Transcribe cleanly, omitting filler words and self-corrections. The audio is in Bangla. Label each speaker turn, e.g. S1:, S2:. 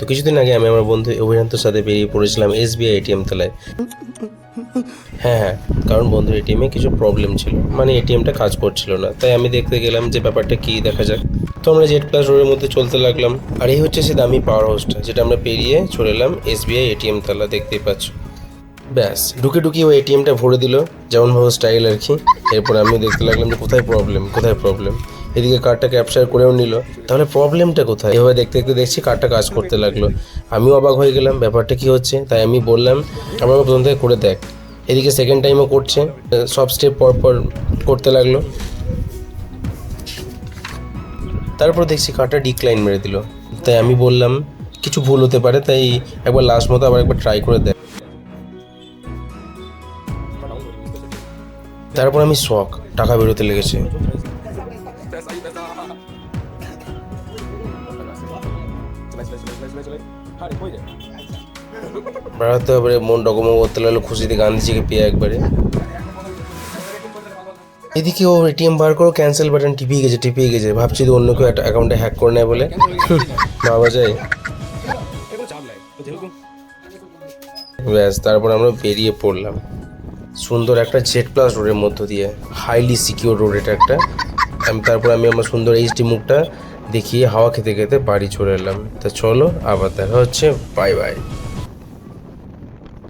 S1: তো কিছুদিন আগে আমি আমার বন্ধু অভিশান্তর সাথে বেরিয়ে পড়েছিলাম এসবিআই এটিএম তলায়। হ্যাঁ, কারণ বন্ধুর এটিএমে কিছু প্রবলেম ছিল, মানে এটিএমটা কাজ করছিল না। তাই আমি দেখতে গেলাম যে ব্যাপারটা কি, দেখা যাক। তো আমরা জেড প্লাস রোডের মধ্যে চলতে লাগলাম, আর এই হচ্ছে সে দামি পাওয়ার হাউসটা, যেটা আমরা পেরিয়ে চলে এলাম এসবিআই এটিএম তলা, দেখতেই পাচ্ছ। ব্যাস ঢুকে ও এটিএমটা ভরে দিল, যেমনভাবে স্টাইল আর কি। এরপর আমি দেখতে লাগলাম যে কোথায় প্রবলেম। এদিকে কার্ডটা ক্যাপচার করেও নিল, তাহলে প্রবলেমটা কোথায়? এভাবে দেখতে দেখতে দেখছি কার্ডটা কাজ করতে লাগলো। আমিও অবাক হয়ে গেলাম, ব্যাপারটা কি হচ্ছে। তাই আমি বললাম আমার প্রথম থেকে করে দেখ। এদিকে সেকেন্ড টাইমও করছে, সব স্টেপ পর করতে লাগলো। তারপর দেখছি কার্ডটা ডিক্লাইন মেরে দিল। তাই আমি বললাম কিছু ভুল হতে পারে, তাই একবার লাস্ট মতো আবার একবার ট্রাই করে দেখ। তারপর আমি শক, টাকা বেরোতে লেগেছে। বেড়াতে হবে, মন ডকমো করতে লাগলো খুশিতে, গান্ধীজিকে পেয়ে একবারে। এদিকে ও এটিএম বার করে ক্যান্সেল বাটন টিপিয়ে গেছে। ভাবছি তো অন্য কেউ একটা অ্যাকাউন্টে হ্যাক করে নেয় বলে। ভাবা যায়। ব্যাস, তারপর আমরা বেরিয়ে পড়লাম সুন্দর একটা জেড প্লাস রোডের মধ্য দিয়ে, হাইলি সিকিউর রোড এটা একটা। তারপর আমি আমার সুন্দর এইচডি মুখটা দেখিয়ে হাওয়া খেতে খেতে বাড়ি চলে এলাম। তা চলো, আবার দেখা হচ্ছে, বাই বাই।